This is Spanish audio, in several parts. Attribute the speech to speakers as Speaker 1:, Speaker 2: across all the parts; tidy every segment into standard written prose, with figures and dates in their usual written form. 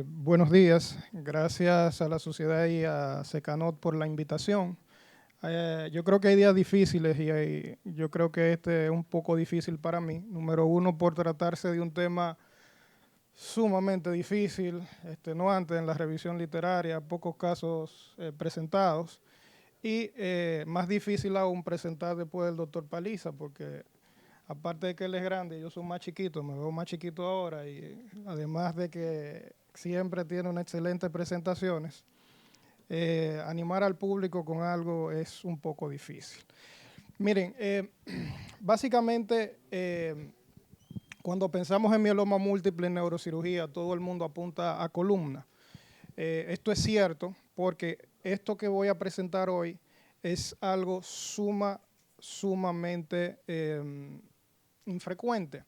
Speaker 1: Buenos días, gracias a la sociedad y a Secanot por la invitación. Yo creo que hay días difíciles y yo creo que este es un poco difícil para mí. Número uno, por tratarse de un tema sumamente difícil, no antes en la revisión literaria, pocos casos presentados. Y más difícil aún presentar después del doctor Paliza, porque aparte de que él es grande, yo soy más chiquito, me veo más chiquito ahora y además de que siempre tiene unas excelentes presentaciones, animar al público con algo es un poco difícil. Miren, básicamente cuando pensamos en mieloma múltiple en neurocirugía, todo el mundo apunta a columna. Esto es cierto porque esto que voy a presentar hoy es algo sumamente infrecuente.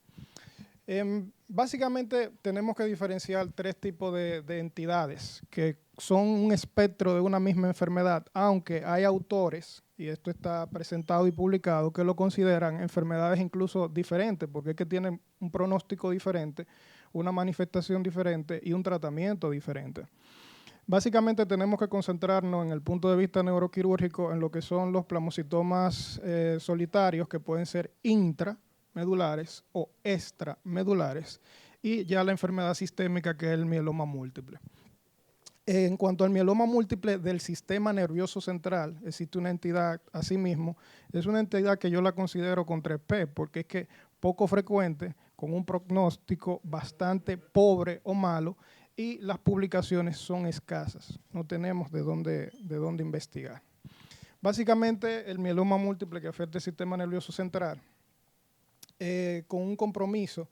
Speaker 1: Básicamente tenemos que diferenciar tres tipos de entidades que son un espectro de una misma enfermedad, aunque hay autores, y esto está presentado y publicado, que lo consideran enfermedades incluso diferentes, porque es que tienen un pronóstico diferente, una manifestación diferente y un tratamiento diferente. Básicamente tenemos que concentrarnos en el punto de vista neuroquirúrgico en lo que son los plasmocitomas solitarios, que pueden ser intramedulares o extramedulares, y ya la enfermedad sistémica, que es el mieloma múltiple. En cuanto al mieloma múltiple del sistema nervioso central, existe una entidad asimismo, es una entidad que yo la considero con 3P, porque es que poco frecuente, con un pronóstico bastante pobre o malo, y las publicaciones son escasas, no tenemos de dónde investigar. Básicamente, el mieloma múltiple que afecta el sistema nervioso central, con un compromiso,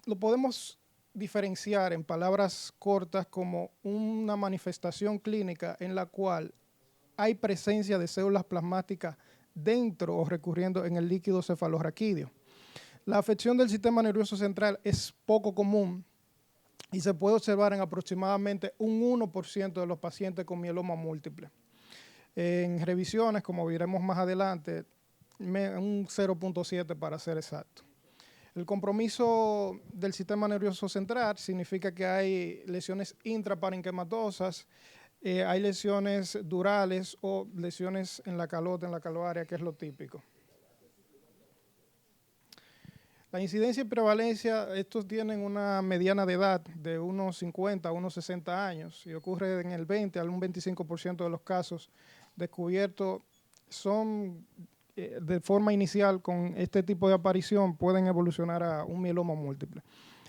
Speaker 1: lo podemos diferenciar en palabras cortas como una manifestación clínica en la cual hay presencia de células plasmáticas dentro o recurriendo en el líquido cefalorraquídeo. La afección del sistema nervioso central es poco común y se puede observar en aproximadamente un 1% de los pacientes con mieloma múltiple. En revisiones, como veremos más adelante, un 0.7 para ser exacto. El compromiso del sistema nervioso central significa que hay lesiones intraparenquimatosas, hay lesiones durales o lesiones en la calota, en la caloaria, que es lo típico. La incidencia y prevalencia, estos tienen una mediana de edad de unos 50 a unos 60 años y ocurre en el 20 al un 25% de los casos descubiertos son de forma inicial con este tipo de aparición pueden evolucionar a un mieloma múltiple.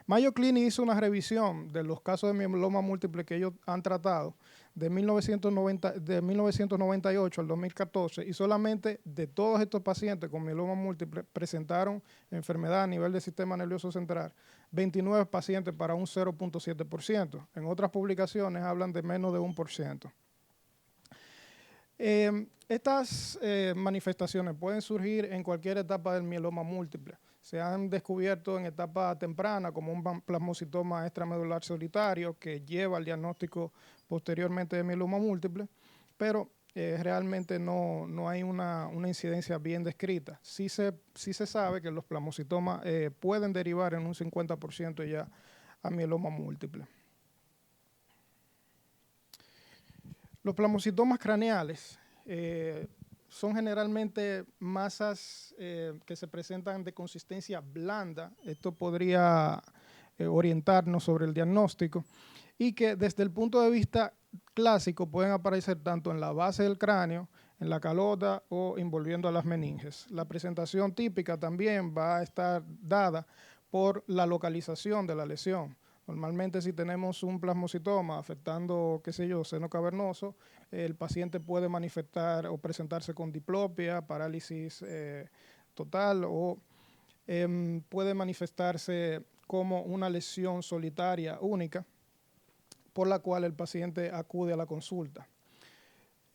Speaker 1: Mayo Clinic hizo una revisión de los casos de mieloma múltiple que ellos han tratado de 1998 al 2014 y solamente de todos estos pacientes con mieloma múltiple presentaron enfermedad a nivel del sistema nervioso central, 29 pacientes para un 0.7%. En otras publicaciones hablan de menos de 1%. Estas manifestaciones pueden surgir en cualquier etapa del mieloma múltiple. Se han descubierto en etapa temprana como un plasmocitoma extramedular solitario que lleva al diagnóstico posteriormente de mieloma múltiple, pero realmente no hay una incidencia bien descrita. Sí se sabe que los plasmocitomas pueden derivar en un 50% ya a mieloma múltiple. Los plasmocitomas craneales son generalmente masas que se presentan de consistencia blanda. Esto podría orientarnos sobre el diagnóstico y que desde el punto de vista clásico pueden aparecer tanto en la base del cráneo, en la calota o envolviendo a las meninges. La presentación típica también va a estar dada por la localización de la lesión. Normalmente si tenemos un plasmocitoma afectando, qué sé yo, seno cavernoso, el paciente puede manifestar o presentarse con diplopia, parálisis total o puede manifestarse como una lesión solitaria única por la cual el paciente acude a la consulta.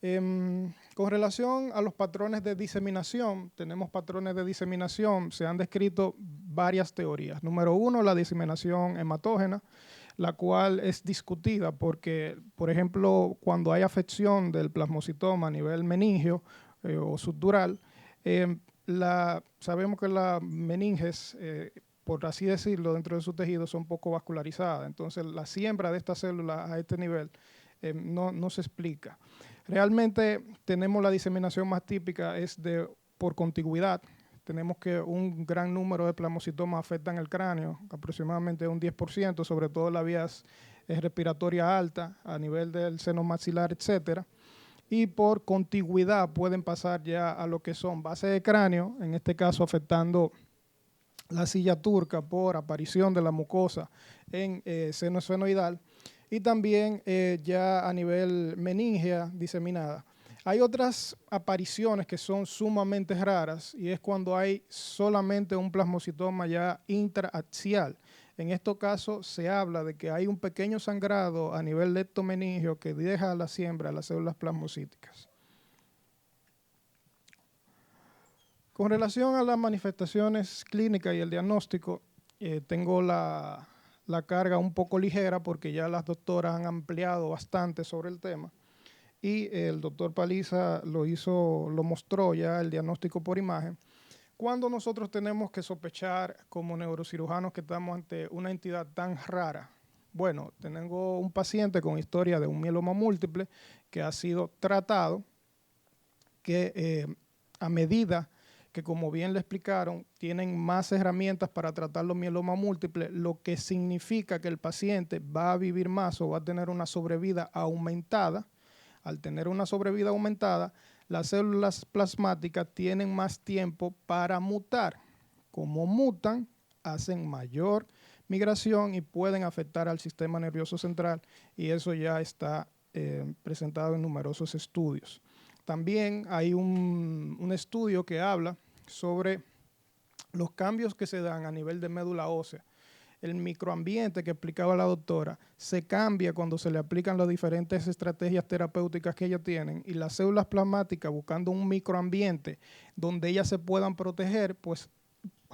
Speaker 1: Con relación a los patrones de diseminación, tenemos patrones de diseminación, se han descrito varias teorías. Número uno, la diseminación hematógena, la cual es discutida porque, por ejemplo, cuando hay afección del plasmocitoma a nivel meningio o subdural, sabemos que las meninges por así decirlo, dentro de su tejido son poco vascularizadas. Entonces, la siembra de estas células a este nivel no se explica. Realmente tenemos la diseminación más típica es por contigüidad. Tenemos que un gran número de plasmocitomas afectan el cráneo, aproximadamente un 10%, sobre todo las vías respiratoria alta, a nivel del seno maxilar, etcétera. Y por contigüidad pueden pasar ya a lo que son base de cráneo, en este caso afectando la silla turca por aparición de la mucosa en seno esfenoidal, y también ya a nivel meningea diseminada. Hay otras apariciones que son sumamente raras y es cuando hay solamente un plasmocitoma ya intraaxial. En este caso se habla de que hay un pequeño sangrado a nivel leptomeningio que deja a la siembra las células plasmocíticas. Con relación a las manifestaciones clínicas y el diagnóstico, tengo la carga un poco ligera porque ya las doctoras han ampliado bastante sobre el tema y el doctor Paliza lo mostró ya el diagnóstico por imagen. Cuando nosotros tenemos que sospechar como neurocirujanos que estamos ante una entidad tan rara, bueno, tengo un paciente con historia de un mieloma múltiple que ha sido tratado, que a medida que, como bien le explicaron, tienen más herramientas para tratar los mielomas múltiples, lo que significa que el paciente va a vivir más o va a tener una sobrevida aumentada. Al tener una sobrevida aumentada, las células plasmáticas tienen más tiempo para mutar. Como mutan, hacen mayor migración y pueden afectar al sistema nervioso central, y eso ya está presentado en numerosos estudios. También hay un estudio que habla sobre los cambios que se dan a nivel de médula ósea. El microambiente que explicaba la doctora se cambia cuando se le aplican las diferentes estrategias terapéuticas que ellos tienen, y las células plasmáticas, buscando un microambiente donde ellas se puedan proteger, pues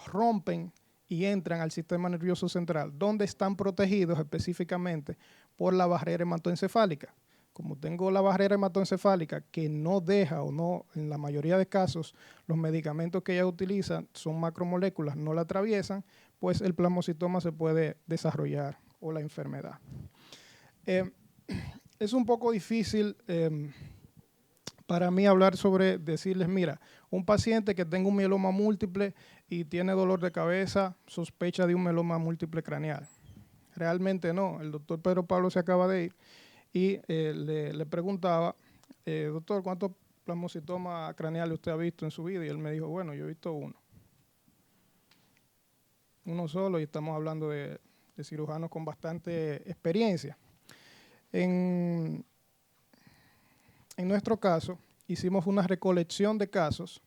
Speaker 1: rompen y entran al sistema nervioso central, donde están protegidos específicamente por la barrera hematoencefálica. Como tengo la barrera hematoencefálica que no deja, o no, en la mayoría de casos, los medicamentos que ella utiliza son macromoléculas, no la atraviesan, pues el plasmocitoma se puede desarrollar o la enfermedad. Es un poco difícil para mí hablar sobre decirles, mira, un paciente que tenga un mieloma múltiple y tiene dolor de cabeza, sospecha de un mieloma múltiple craneal. Realmente no. El doctor Pedro Pablo se acaba de ir y le preguntaba, doctor, ¿cuántos plasmocitomas craneales usted ha visto en su vida? Y él me dijo, bueno, yo he visto uno solo, y estamos hablando de cirujanos con bastante experiencia. En nuestro caso, hicimos una recolección de casos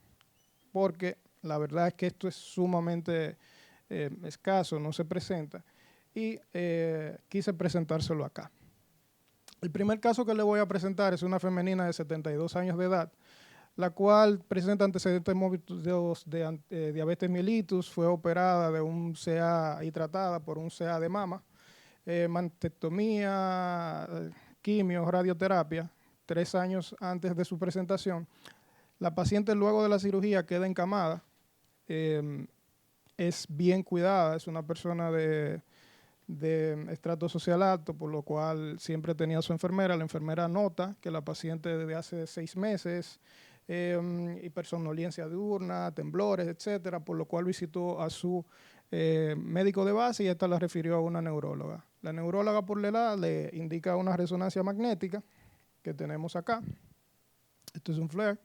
Speaker 1: porque la verdad es que esto es sumamente escaso, no se presenta, y quise presentárselo acá. El primer caso que le voy a presentar es una femenina de 72 años de edad, la cual presenta antecedentes mórbicos de diabetes mellitus, fue operada de un CA y tratada por un CA de mama, mastectomía, quimio, radioterapia. 3 años antes de su presentación. La paciente luego de la cirugía queda encamada, es bien cuidada, es una persona de estrato social alto, por lo cual siempre tenía a su enfermera. La enfermera nota que la paciente desde hace 6 meses, hipersomnolencia diurna, temblores, etcétera, por lo cual visitó a su médico de base y esta la refirió a una neuróloga. La neuróloga, por la edad, le indica una resonancia magnética que tenemos acá. Esto es un FLAIR.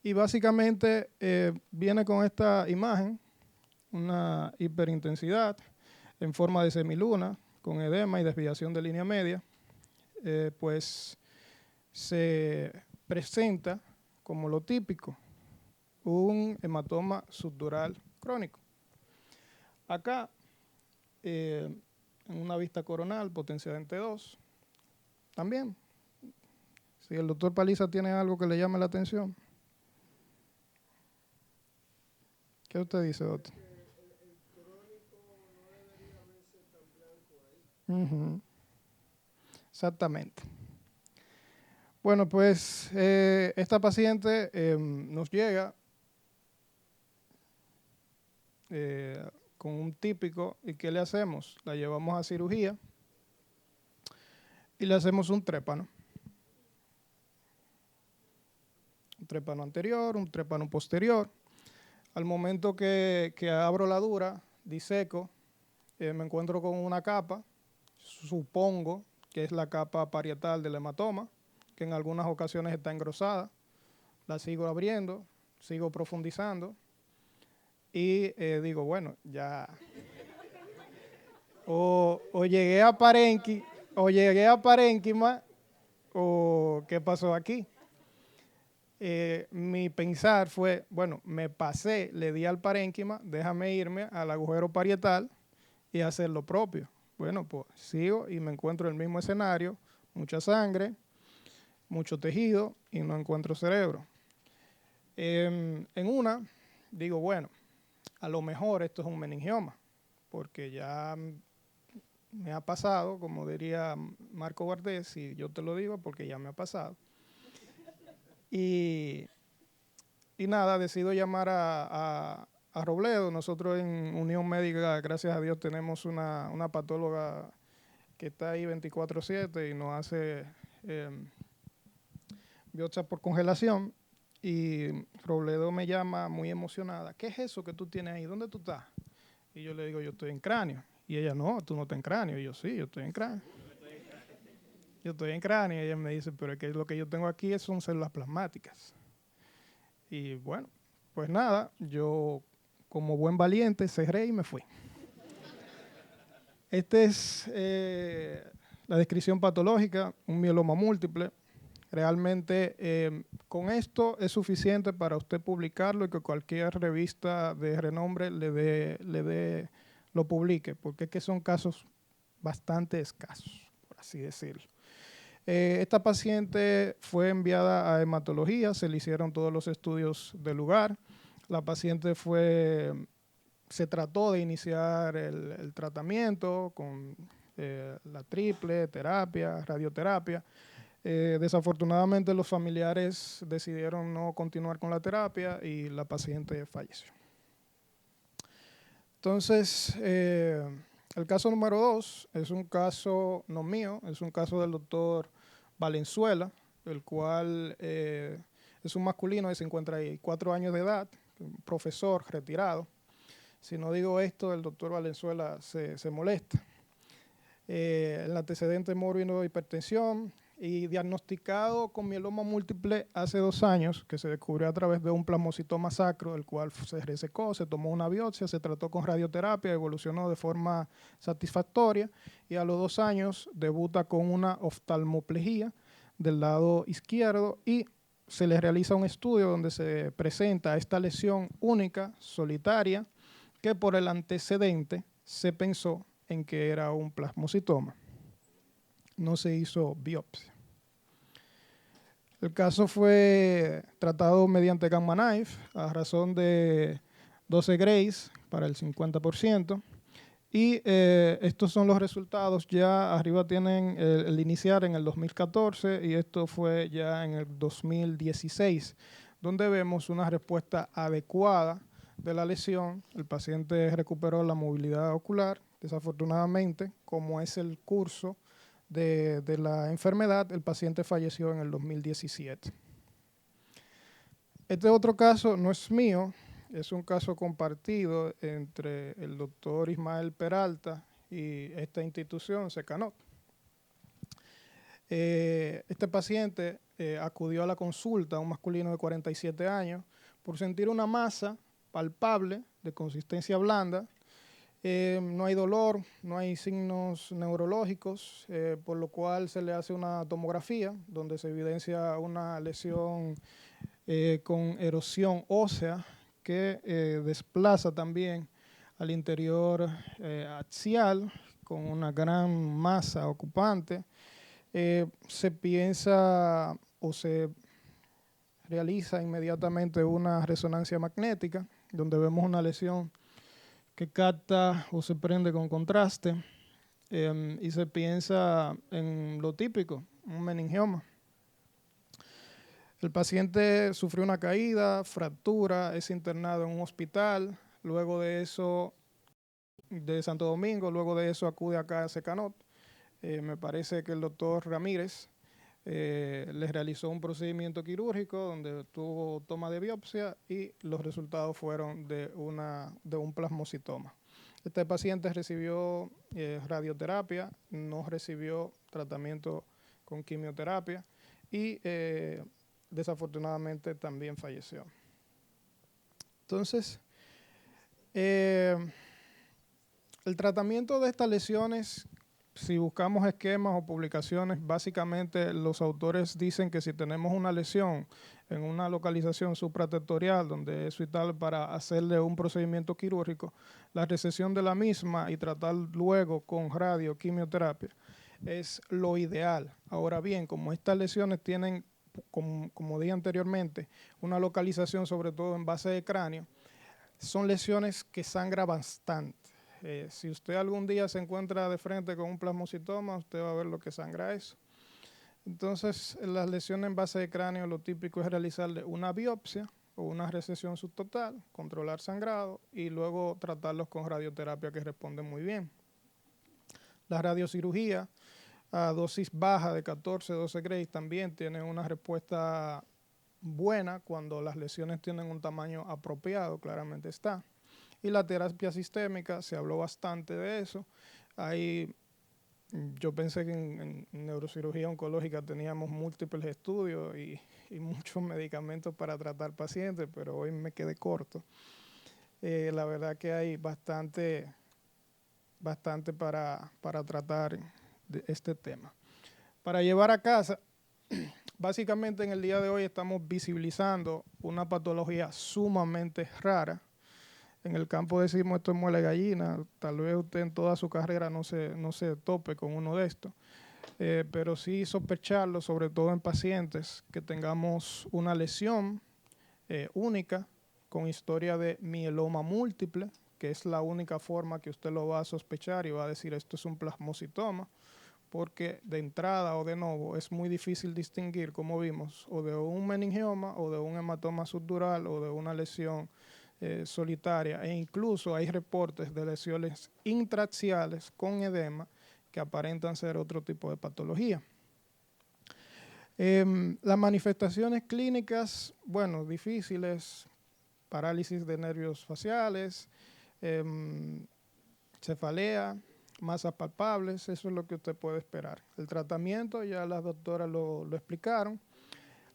Speaker 1: Y básicamente viene con esta imagen, una hiperintensidad en forma de semiluna, con edema y desviación de línea media, pues se presenta como lo típico, un hematoma subdural crónico. Acá, en una vista coronal potenciada en T2, también. Si el doctor Paliza tiene algo que le llame la atención. ¿Qué usted dice, doctor? El crónico no debería verse tan blanco ahí. Exactamente. Bueno, pues esta paciente nos llega con un típico. ¿Y qué le hacemos? La llevamos a cirugía y le hacemos un trépano. Un trépano anterior, un trépano posterior. Al momento que abro la dura, diseco, me encuentro con una capa, supongo que es la capa parietal del hematoma, que en algunas ocasiones está engrosada. La sigo abriendo, sigo profundizando y digo, bueno, ya o llegué a parénquima o qué pasó aquí. Mi pensar fue, bueno, me pasé, le di al parénquima, déjame irme al agujero parietal y hacer lo propio. Bueno, pues sigo y me encuentro en el mismo escenario, mucha sangre, mucho tejido y no encuentro cerebro. En una, digo, bueno, a lo mejor esto es un meningioma, porque ya me ha pasado, como diría Marco Vardés, y yo te lo digo porque ya me ha pasado. Y nada, decido llamar a Robledo. Nosotros en Unión Médica, gracias a Dios, tenemos una patóloga que está ahí 24/7 y nos hace biopsia por congelación. Y Robledo me llama muy emocionada. ¿Qué es eso que tú tienes ahí? ¿Dónde tú estás? Y yo le digo, yo estoy en cráneo. Y ella, no, tú no estás en cráneo. Y yo, sí, yo estoy en cráneo. Yo estoy en cráneo. Y ella me dice, pero es que lo que yo tengo aquí son células plasmáticas. Y bueno, pues nada, yo como buen valiente cerré y me fui. Esta es la descripción patológica, un mieloma múltiple. Realmente con esto es suficiente para usted publicarlo y que cualquier revista de renombre lo publique, porque es que son casos bastante escasos, por así decirlo. Esta paciente fue enviada a hematología, se le hicieron todos los estudios del lugar. La paciente se trató de iniciar el tratamiento con la triple, terapia, radioterapia. Desafortunadamente los familiares decidieron no continuar con la terapia y la paciente falleció. Entonces, el caso número 2 es un caso no mío, es un caso del doctor Valenzuela, el cual es un masculino de 54 años de edad, profesor retirado. Si no digo esto, el doctor Valenzuela se molesta. El antecedente mórbido de hipertensión y diagnosticado con mieloma múltiple hace 2 años, que se descubrió a través de un plasmocitoma sacro, el cual se resecó, se tomó una biopsia, se trató con radioterapia, evolucionó de forma satisfactoria y a los 2 años debuta con una oftalmoplejía del lado izquierdo y se le realiza un estudio donde se presenta esta lesión única, solitaria, que por el antecedente se pensó en que era un plasmocitoma. No se hizo biopsia. El caso fue tratado mediante gamma knife a razón de 12 grays para el 50%. Y estos son los resultados. Ya arriba tienen el iniciar en el 2014 y esto fue ya en el 2016, donde vemos una respuesta adecuada de la lesión. El paciente recuperó la movilidad ocular. Desafortunadamente, como es el curso de la enfermedad, el paciente falleció en el 2017. Este otro caso no es mío, es un caso compartido entre el doctor Ismael Peralta y esta institución, Secanot. Este paciente acudió a la consulta, un masculino de 47 años, por sentir una masa palpable de consistencia blanda. No hay dolor, no hay signos neurológicos, por lo cual se le hace una tomografía donde se evidencia una lesión con erosión ósea que desplaza también al interior axial con una gran masa ocupante. Se piensa o se realiza inmediatamente una resonancia magnética donde vemos una lesión que capta o se prende con contraste y se piensa en lo típico, un meningioma. El paciente sufrió una caída, fractura, es internado en un hospital, luego de eso de Santo Domingo, luego de eso acude acá a Secanot. Me parece que el doctor Ramírez les realizó un procedimiento quirúrgico donde tuvo toma de biopsia y los resultados fueron de un plasmocitoma. Este paciente recibió radioterapia, no recibió tratamiento con quimioterapia y desafortunadamente también falleció. Entonces, el tratamiento de estas lesiones, si buscamos esquemas o publicaciones, básicamente los autores dicen que si tenemos una lesión en una localización supratentorial donde es vital para hacerle un procedimiento quirúrgico, la resección de la misma y tratar luego con radioquimioterapia es lo ideal. Ahora bien, como estas lesiones tienen, como dije anteriormente, una localización sobre todo en base de cráneo, son lesiones que sangran bastante. Si usted algún día se encuentra de frente con un plasmocitoma, usted va a ver lo que sangra eso. Entonces, en las lesiones en base de cráneo, lo típico es realizarle una biopsia o una resección subtotal, controlar sangrado y luego tratarlos con radioterapia, que responde muy bien. La radiocirugía a dosis baja de 14-12 Gray también tiene una respuesta buena cuando las lesiones tienen un tamaño apropiado, claramente está. Y la terapia sistémica, se habló bastante de eso. Ahí yo pensé que en neurocirugía oncológica teníamos múltiples estudios y muchos medicamentos para tratar pacientes, pero hoy me quedé corto. La verdad que hay bastante para tratar de este tema. Para llevar a casa, básicamente en el día de hoy estamos visibilizando una patología sumamente rara. En el campo decimos esto es muela de gallina, tal vez usted en toda su carrera no se tope con uno de estos, pero sí sospecharlo, sobre todo en pacientes que tengamos una lesión única con historia de mieloma múltiple, que es la única forma que usted lo va a sospechar y va a decir esto es un plasmocitoma, porque de entrada o de nuevo es muy difícil distinguir, como vimos, o de un meningioma o de un hematoma subdural o de una lesión solitaria, e incluso hay reportes de lesiones intraaxiales con edema que aparentan ser otro tipo de patología. Las manifestaciones clínicas, bueno, difíciles, parálisis de nervios faciales, cefalea, masas palpables, eso es lo que usted puede esperar. El tratamiento, ya las doctoras lo explicaron.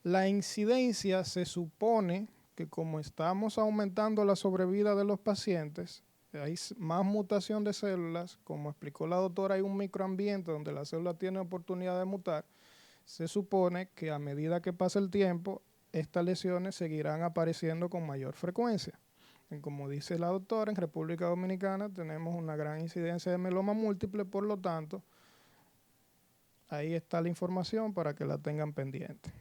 Speaker 1: La incidencia se supone que como estamos aumentando la sobrevida de los pacientes, hay más mutación de células, como explicó la doctora, hay un microambiente donde la célula tiene oportunidad de mutar, se supone que a medida que pasa el tiempo, estas lesiones seguirán apareciendo con mayor frecuencia. Y como dice la doctora, en República Dominicana tenemos una gran incidencia de mieloma múltiple, por lo tanto, ahí está la información para que la tengan pendiente.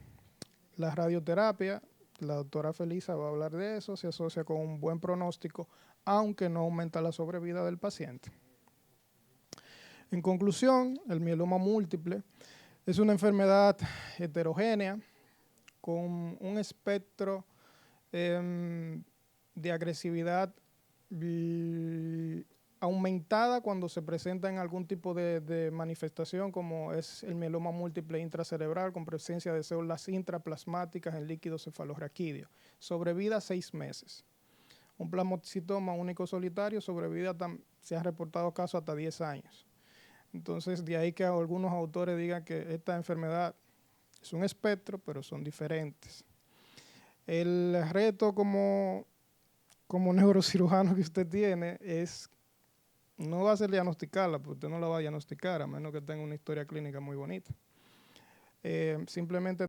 Speaker 1: La radioterapia, la doctora Felisa va a hablar de eso, se asocia con un buen pronóstico, aunque no aumenta la sobrevida del paciente. En conclusión, el mieloma múltiple es una enfermedad heterogénea con un espectro de agresividad aumentada cuando se presenta en algún tipo de manifestación, como es el mieloma múltiple intracerebral con presencia de células intraplasmáticas en líquido cefalorraquídeo. Sobrevida 6 meses. Un plasmocitoma único solitario sobrevida, se han reportado casos hasta 10 años. Entonces, de ahí que algunos autores digan que esta enfermedad es un espectro, pero son diferentes. El reto como neurocirujano que usted tiene es, no va a ser diagnosticarla, porque usted no la va a diagnosticar, a menos que tenga una historia clínica muy bonita. Simplemente